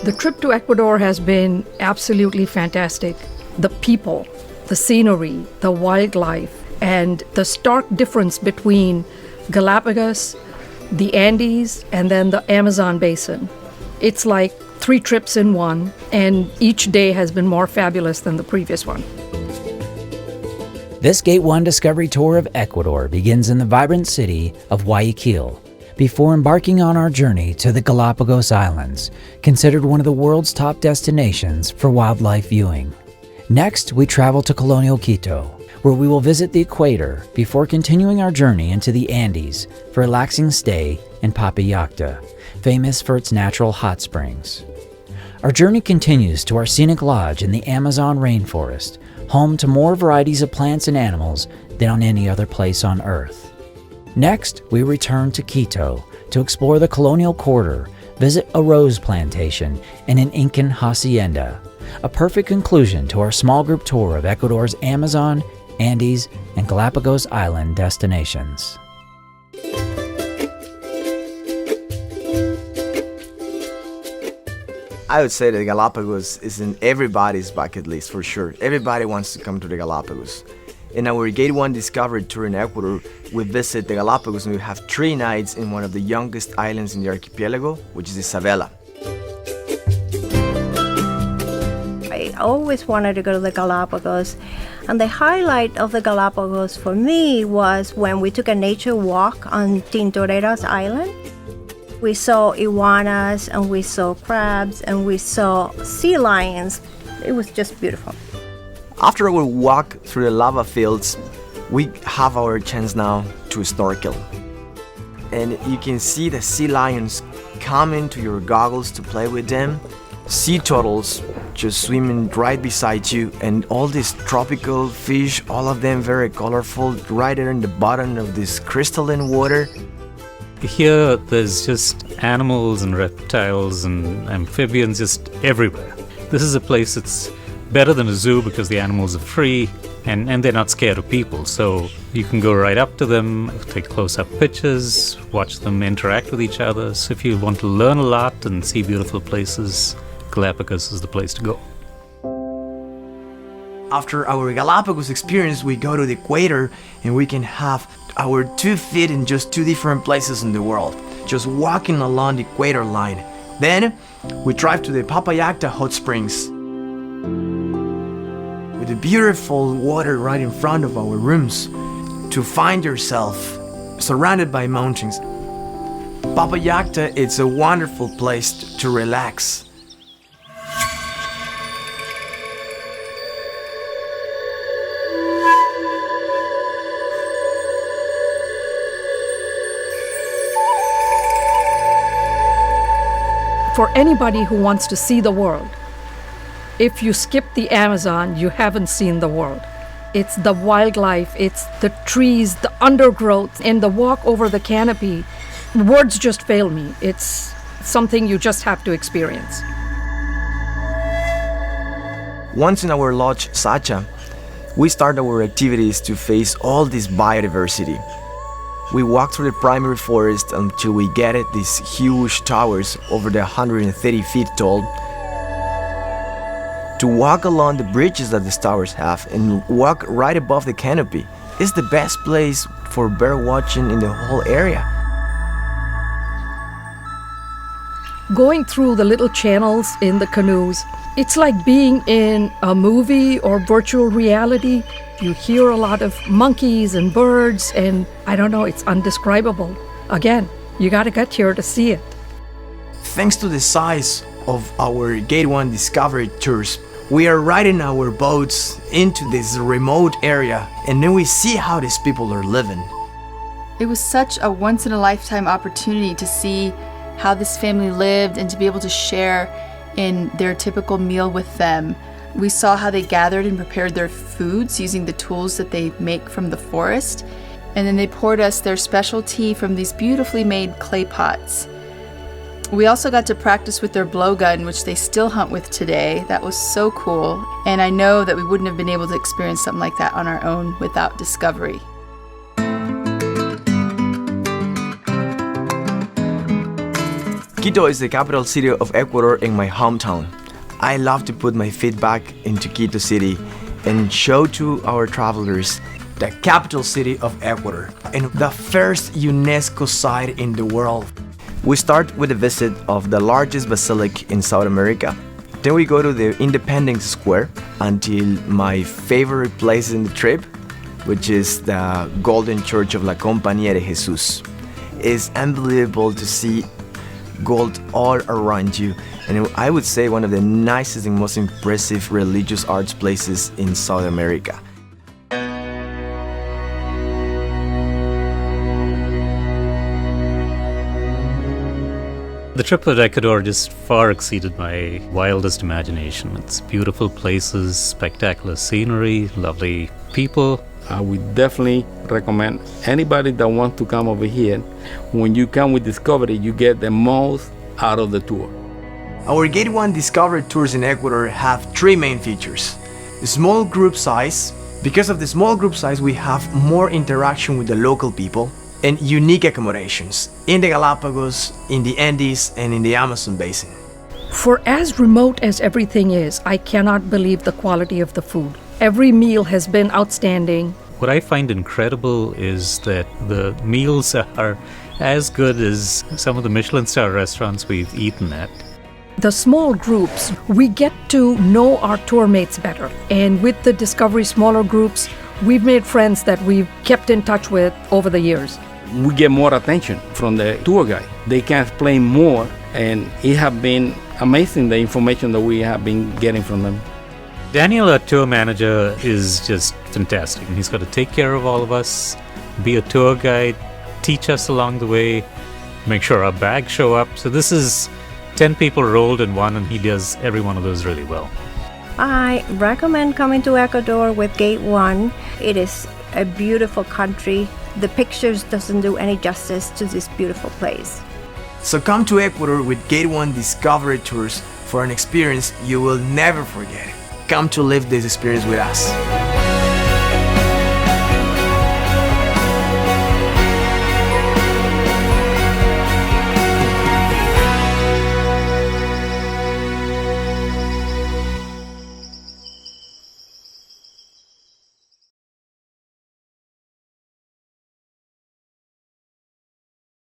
The trip to Ecuador has been absolutely fantastic. The people, the scenery, the wildlife, and the stark difference between Galapagos, the Andes, and then the Amazon basin. It's like 3 trips in one, and each day has been more fabulous than the previous one. This Gate1 Discovery Tour of Ecuador begins in the vibrant city of Guayaquil, before embarking on our journey to the Galapagos Islands, considered one of the world's top destinations for wildlife viewing. Next, we travel to colonial Quito, where we will visit the equator before continuing our journey into the Andes for a relaxing stay in Papayacta, famous for its natural hot springs. Our journey continues to our scenic lodge in the Amazon rainforest, home to more varieties of plants and animals than on any other place on Earth. Next, we return to Quito to explore the colonial quarter, visit a rose plantation, and an Incan hacienda, a perfect conclusion to our small group tour of Ecuador's Amazon, Andes, and Galapagos Island destinations. I would say that Galapagos is in everybody's bucket list for sure. Everybody wants to come to the Galapagos. In our Gate1 Discovery Tour in Ecuador, we visit the Galapagos and we have 3 nights in one of the youngest islands in the archipelago, which is Isabela. I always wanted to go to the Galapagos, and the highlight of the Galapagos for me was when we took a nature walk on Tintoreras Island. We saw iguanas, and we saw crabs, and we saw sea lions. It was just beautiful. After our walk through the lava fields, we have our chance now to snorkel. And you can see the sea lions come into your goggles to play with them, sea turtles just swimming right beside you, and all these tropical fish, all of them very colorful, right there in the bottom of this crystalline water. Here, there's just animals and reptiles and amphibians just everywhere. This is a place that's better than a zoo because the animals are free and they're not scared of people. So you can go right up to them, take close-up pictures, watch them interact with each other. So if you want to learn a lot and see beautiful places, Galapagos is the place to go. After our Galapagos experience, we go to the equator and we can have our 2 feet in just 2 different places in the world, just walking along the equator line. Then we drive to the Papayacta hot springs with the beautiful water right in front of our rooms to find yourself surrounded by mountains. Papayacta, it's a wonderful place to relax. For anybody who wants to see the world, if you skip the Amazon, you haven't seen the world. It's the wildlife, it's the trees, the undergrowth, and the walk over the canopy. Words just fail me. It's something you just have to experience. Once in our lodge, Sacha, we start our activities to face all this biodiversity. We walk through the primary forest until we get at these huge towers over the 130 feet tall. To walk along the bridges that these towers have and walk right above the canopy is the best place for bird watching in the whole area. Going through the little channels in the canoes, it's like being in a movie or virtual reality. You hear a lot of monkeys and birds, and I don't know, it's indescribable. Again, you gotta get here to see it. Thanks to the size of our Gate1 Discovery tours, we are riding our boats into this remote area, and then we see how these people are living. It was such a once-in-a-lifetime opportunity to see how this family lived and to be able to share in their typical meal with them. We saw how they gathered and prepared their foods using the tools that they make from the forest, and then they poured us their special tea from these beautifully made clay pots. We also got to practice with their blowgun, which they still hunt with today. That was so cool, and I know that we wouldn't have been able to experience something like that on our own without Discovery. Quito is the capital city of Ecuador and my hometown. I love to put my feet back into Quito City and show to our travelers the capital city of Ecuador and the first UNESCO site in the world. We start with a visit of the largest basilica in South America. Then we go to the Independence Square until my favorite place in the trip, which is the Golden Church of La Compañía de Jesús. It's unbelievable to see gold all around you, and I would say one of the nicest and most impressive religious arts places in South America. The trip to Ecuador just far exceeded my wildest imagination. It's beautiful places, spectacular scenery, lovely people. I would definitely recommend anybody that wants to come over here. When you come with Discovery, you get the most out of the tour. Our Gate1 Discovery tours in Ecuador have three main features. The small group size. Because of the small group size, we have more interaction with the local people and unique accommodations in the Galapagos, in the Andes, and in the Amazon basin. For as remote as everything is, I cannot believe the quality of the food. Every meal has been outstanding. What I find incredible is that the meals are as good as some of the Michelin star restaurants we've eaten at. The small groups, we get to know our tour mates better. And with the Discovery smaller groups, we've made friends that we've kept in touch with over the years. We get more attention from the tour guide. They can explain more, and it has been amazing the information that we have been getting from them. Daniel, our tour manager, is just fantastic. He's got to take care of all of us, be a tour guide, teach us along the way, make sure our bags show up. So this is 10 people rolled in one, and he does every one of those really well. I recommend coming to Ecuador with Gate1. It is a beautiful country. The pictures doesn't do any justice to this beautiful place. So come to Ecuador with Gate1 Discovery Tours for an experience you will never forget. Come to live this experience with us.